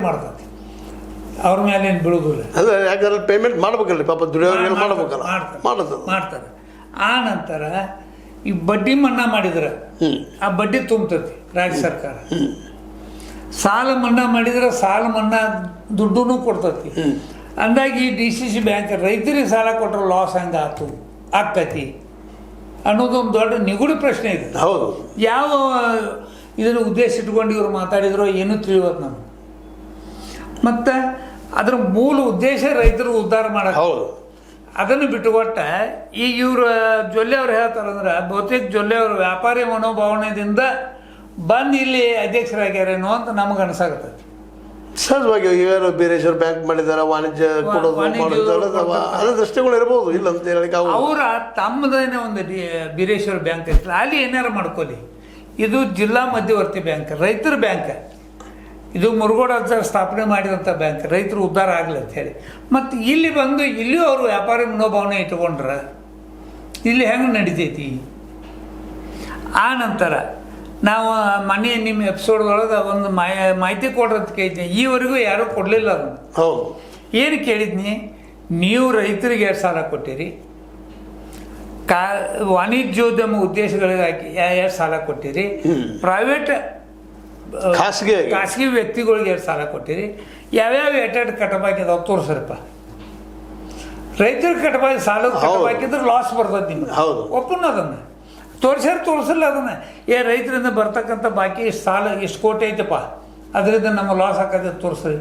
ಮಾಡ್ತತಿ, ಅವ್ರ ಮೇಲೆ ಏನು ಬೀಳೋದಿಲ್ಲ. ಅಲ್ಲ, ಯಾಕಂದ್ರೆ ಪೇಮೆಂಟ್ ಮಾಡ್ಬೇಕಲ್ಲ ಪಾಪ, ದುಡಿಯೋರಿಗೆ ಮಾಡ್ಬೇಕಲ್ಲ, ಮಾಡ್ತಾರೆ. ಆ ನಂತರ ಈ ಬಡ್ಡಿ ಮನ್ನಾ ಮಾಡಿದ್ರೆ ಆ ಬಡ್ಡಿ ತುಂಬತತಿ ರಾಜ್ಯ ಸರ್ಕಾರ. ಸಾಲ ಮನ್ನಾ ಮಾಡಿದ್ರೆ ಸಾಲ ಮನ್ನಾ ದುಡ್ಡು ಕೊಡ್ತತಿ. ಅಂದಾಗಿ DCC ಬ್ಯಾಂಕ್ ರೈತರಿಗೆ ಸಾಲ ಕೊಟ್ಟರೆ ಲಾಸ್ ಹಂಗೆ ಆಕ್ಕತಿ ಅನ್ನೋದೊಂದು ದೊಡ್ಡ ನಿಗೂಢ ಪ್ರಶ್ನೆ ಇದೆ. ಹೌದು, ಯಾವ ಇದನ್ನು ಉದ್ದೇಶ ಇಟ್ಕೊಂಡು ಇವರು ಮಾತಾಡಿದ್ರು ಏನೂ ತಿಳಿಯೋದು ನಮ್ಗೆ. ಮತ್ತು ಅದರ ಮೂಲ ಉದ್ದೇಶ ರೈತರು ಉದ್ಧಾರ ಮಾಡೋದು. ಹೌದು, ಅದನ್ನು ಬಿಟ್ಟುಕೊಟ್ಟ ಈಗ ಇವರು ಜೊಲ್ಲೆ ಅವ್ರು ಹೇಳ್ತಾರಂದ್ರೆ ಬಹುತೇಕ ಜೊಲ್ಲೆ ಅವರು ವ್ಯಾಪಾರಿ ಮನೋಭಾವನೆಯಿಂದ ಬಂದು ಇಲ್ಲಿ ಅಧ್ಯಕ್ಷರಾಗ್ಯಾರೇನೋ ಅಂತ ನಮಗೆ ಅನ್ಸಾಗತ್ತೈತಿ. ಸಹಜವಾಗಿ ಈಗ ಬೀರೇಶ್ವರ ಬ್ಯಾಂಕ್ ಮಾಡಿದಾರೆ, ವಾಣಿಜ್ಯ ಕೊಡೋದು ಅದ್ರ ದೃಷ್ಟಿಗಳು ಇರ್ಬೋದು, ಇಲ್ಲ ಅಂತ ಹೇಳಿ ಅವರ ತಮ್ಮದೇನೆ ಒಂದು ಬೀರೇಶ್ವರ ಬ್ಯಾಂಕ್ ಐತಲ್ಲ, ಅಲ್ಲಿ ಏನಾರು ಮಾಡ್ಕೊಳ್ಳಿ. ಇದು ಜಿಲ್ಲಾ ಮಧ್ಯವರ್ತಿ ಬ್ಯಾಂಕ್, ರೈತರ ಬ್ಯಾಂಕ್. ಇದು ಮುರುಗೋಡ ಸ್ಥಾಪನೆ ಮಾಡಿದಂಥ ಬ್ಯಾಂಕ್, ರೈತರು ಉದ್ಧಾರ ಆಗಲಿ ಅಂತ ಹೇಳಿ. ಮತ್ತು ಇಲ್ಲಿ ಬಂದು ಇಲ್ಲಿಯೂ ಅವರು ವ್ಯಾಪಾರಿ ಮನೋಭಾವನೆ ಇಟ್ಕೊಂಡ್ರೆ ಇಲ್ಲಿ ಹೆಂಗೆ ನಡಿತೈತಿ? ಆ ನಂತರ ನಾವು ಮನೆ ನಿಮ್ಮ ಎಪಿಸೋಡ್ದೊಳಗೆ ಒಂದು ಮಾಹಿತಿ ಕೊಡ್ರಂತ ಕೇಳಿದ್ನಿ, ಈವರೆಗೂ ಯಾರೂ ಕೊಡಲಿಲ್ಲ ಅದನ್ನು. ಹೌದು, ಏನು ಕೇಳಿದ್ನಿ, ನೀವು ರೈತರಿಗೆ 2 ಸಾಲ ಕೊಟ್ಟಿರಿ, ವಾಣಿಜ್ಯೋದ್ಯಮ ಉದ್ದೇಶಗಳಿಗಾಗಿ 2 ಸಾಲ ಕೊಟ್ಟಿರಿ, ಪ್ರೈವೇಟ್ ಖಾಸಗಿ ವ್ಯಕ್ತಿಗಳಿಗೆ 2 ಸಾಲ ಕೊಟ್ಟಿರಿ. ಯಾವ್ಯಾವ ಎಟ್ಟೆಟ್ಟು ಕಟ್ಟಬಾಕಿದಾವೆ ತೋರಿಸ್ರಪ್ಪ. ರೈತರಿಗೆ ಕಟ್ಟಬಾಕಿ ಸಾಲ ಕಟ್ಟಬಾಕಿದ್ರೆ ಲಾಸ್ ಬರ್ತದೆ ನಿಮ್ಗೆ, ಒಪ್ಪನ್ನ ಅದನ್ನು ತೋರಿಸಿಲ್ಲ ಅದನ್ನು. ರೈತರಿಂದ ಬರ್ತಕ್ಕಂಥ ಬಾಕಿ ಇಷ್ಟು ಸಾಲ ಇಷ್ಟು ಕೋಟಿ ಐತಪ್ಪ, ಅದರಿಂದ ನಮ್ಮ ಲಾಸ್ ಹಾಕೋದು ತೋರಿಸ್ರಿ.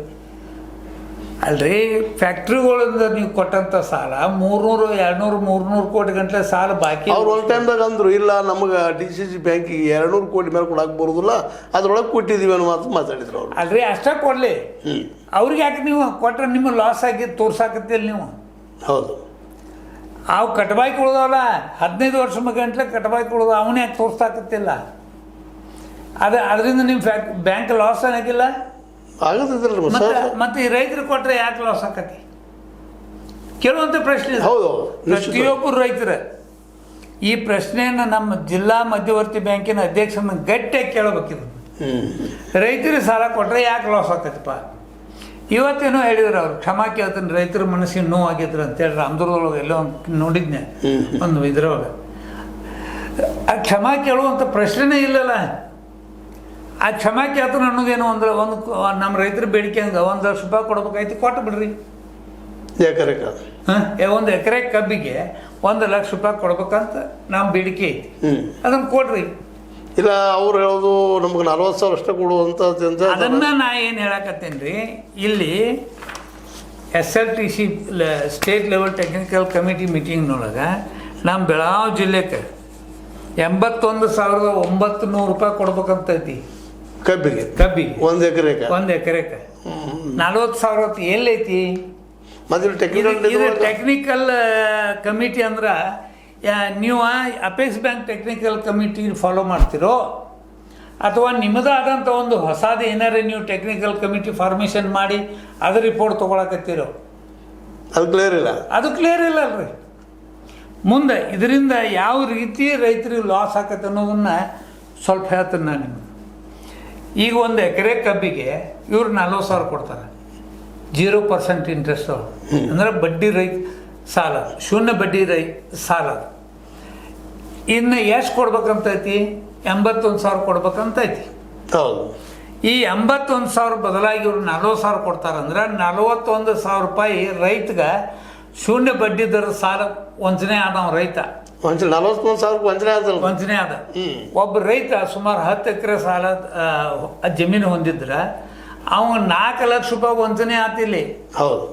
ಅಲ್ರಿ, ಫ್ಯಾಕ್ಟ್ರಿಗಳಿಂದ ನೀವು ಕೊಟ್ಟಂಥ ಸಾಲ 300, 200, 300 ಕೋಟಿ ಗಂಟಲೆ ಸಾಲ ಬಾಕಿ. ಅವ್ರು ಒಂದು ಟೈಮ್ದಾಗ ಅಂದರು, ಇಲ್ಲ ನಮಗೆ DCC ಬ್ಯಾಂಕಿಗೆ 200 ಕೋಟಿ ಮೇಲೆ ಕೊಡಕ್ಕೆ ಬರೋದಿಲ್ಲ, ಅದ್ರೊಳಗೆ ಕೊಟ್ಟಿದ್ದೀವಿ ಅನ್ನೋ ಮಾತು ಮಾತಾಡಿದ್ರು ಅವರು. ಅಲ್ರಿ, ಅಷ್ಟೇ ಕೊಡಲಿ, ಅವ್ರಿಗೆ ಯಾಕೆ ನೀವು ಕೊಟ್ಟರೆ ನಿಮ್ಮ ಲಾಸ್ ಆಗಿ ತೋರ್ಸಾಕತ್ತಿಲ್ಲ ನೀವು. ಹೌದು, ಅವು ಕಟ್ಬಾಕಿ ಉಳ್ದವಲ್ಲ, 15 ವರ್ಷ ಗಂಟ್ಲೆ ಕಟ್ಬಾಕಿ ಉಳ್ದ, ಅವನೇ ಯಾಕೆ ತೋರ್ಸಾಕತ್ತಿಲ್ಲ? ಅದರಿಂದ ನಿಮ್ಮ ಬ್ಯಾಂಕ್ ಲಾಸ್ ಆಗಿಲ್ಲ ಮತ್ತೆ ಈ ರೈತರು ಕೊಟ್ಟರೆ ಯಾಕೆ ಲಾಸ್ ಆಕತಿ? ಕೇಳುವಂಥ ಪ್ರಶ್ನೆ. ಹೌದು, ಪ್ರತಿಯೊಬ್ಬರು ರೈತರ ಈ ಪ್ರಶ್ನೆಯನ್ನು ನಮ್ಮ ಜಿಲ್ಲಾ ಮಧ್ಯವರ್ತಿ ಬ್ಯಾಂಕಿನ ಅಧ್ಯಕ್ಷರನ್ನ ಗಟ್ಟಿಯಾಗಿ ಕೇಳಬೇಕಿದ್ರು. ರೈತರಿಗೆ ಸಾಲ ಕೊಟ್ಟರೆ ಯಾಕೆ ಲಾಸ್ ಆಕತಿಪ್ಪ? ಇವತ್ತೇನೋ ಹೇಳಿದ್ರು ಅವ್ರು, ಕ್ಷಮಾ ಕೇಳ್ತೀನಿ, ರೈತರ ಮನಸ್ಸಿನ ನೋವಾಗಿದ್ರು ಅಂತೇಳಿ ರಾಮದುರ್ಗದೊಳಗೆ ಎಲ್ಲೋ ನೋಡಿದ್ನೆ ಒಂದು ಇದ್ರೊಳಗೆ. ಆ ಕ್ಷಮಾ ಕೇಳುವಂಥ ಪ್ರಶ್ನೆನೇ ಇಲ್ಲಲ್ಲ. ಆ ಕ್ಷಮಾ ಕೇಳ್ತಾನೆ ಅನ್ನೋದೇನು ಅಂದ್ರೆ ಒಂದು ನಮ್ಮ ರೈತರ ಬೇಡಿಕೆ ಹಂಗೆ 1 ಲಕ್ಷ ರೂಪಾಯಿ ಕೊಡ್ಬೇಕಾಯ್ತು, ಕೊಟ್ಟು ಬಿಡ್ರಿ. ಒಂದು ಎಕರೆ ಕಬ್ಬಿಗೆ 1 ಲಕ್ಷ ರೂಪಾಯಿ ಕೊಡ್ಬೇಕಂತ ನಮ್ಮ ಬೇಡಿಕೆ ಐತಿ, ಅದನ್ನು ಕೊಡ್ರಿ. ಇಲ್ಲ, ಅವ್ರು ಹೇಳೋದು ನಮ್ಗೆ 40,000 ಅಷ್ಟೇ ಕೊಡುವಂಥ. ಅದನ್ನ ನಾ ಏನು ಹೇಳಕತ್ತೇನೆ ರೀ, ಇಲ್ಲಿ SLTC state level technical committee ಮೀಟಿಂಗ್ನೊಳಗೆ ನಮ್ಮ ಬೆಳಗಾವಿ ಜಿಲ್ಲೆಗೆ 81,900 ರೂಪಾಯಿ ಕೊಡ್ಬೇಕಂತೈತಿ ಕಬ್ಬಿಗೆ. 1 ಎಕರೆಗೆ 40,000 ಎಲ್ಲೈತಿ? ಟೆಕ್ನಿಕಲ್ ಕಮಿಟಿ ಅಂದ್ರೆ ನೀವು apex bank technical committee follow ಮಾಡ್ತಿರೋ ಅಥವಾ ನಿಮ್ಮದಾದಂಥ ಒಂದು ಹೊಸದು ಏನಾರೇ ನೀವು ಟೆಕ್ನಿಕಲ್ ಕಮಿಟಿ ಫಾರ್ಮೇಷನ್ ಮಾಡಿ ಅದು ರಿಪೋರ್ಟ್ ತೊಗೊಳಕತ್ತೀರೋ? ಅದು ಕ್ಲಿಯರ್ ಇಲ್ಲ ಅಲ್ರಿ. ಮುಂದೆ ಇದರಿಂದ ಯಾವ ರೀತಿ ರೈತರಿಗೆ ಲಾಸ್ ಆಕತ್ತೆ ಅನ್ನೋದನ್ನು ಸ್ವಲ್ಪ ಹೇಳ್ತೀನಿ ನಾನು ನಿಮಗೆ. ಈಗ 1 ಎಕರೆ ಕಬ್ಬಿಗೆ ಇವ್ರು 40,000 ಕೊಡ್ತಾರೆ, 0% ಇಂಟ್ರೆಸ್ಟ್ ಅಂದ್ರೆ ಬಡ್ಡಿ ಸಾಲ, ಶೂನ್ಯ ಬಡ್ಡಿ ಸಾಲ. ಇನ್ನು ಎಷ್ಟು ಕೊಡ್ಬೇಕಂತೈತಿ? 81,000 ಕೊಡ್ಬೇಕಂತೈತಿ. ಈ 81,000 ಬದಲಾಗಿ ಇವ್ರು 40,000 ಕೊಡ್ತಾರಂದ್ರೆ 41,000 ರೂಪಾಯಿ ರೈತಗೆ ಶೂನ್ಯ ಬಡ್ಡಿ ದರ ಸಾಲ ವಂಚನೆ ಆದವ ರೈತ. 41,000 ವಂಚನೆ ಆದ. ಒಬ್ಬ ರೈತ ಸುಮಾರು 10 ಎಕರೆ ಸಾಲ ಜಮೀನು ಹೊಂದಿದ್ರೆ ಅವ್ನು 4 ಲಕ್ಷ ರೂಪಾಯಿ ವಂಚನೆ ಆತಿಲ್ಲಿ. ಹೌದು,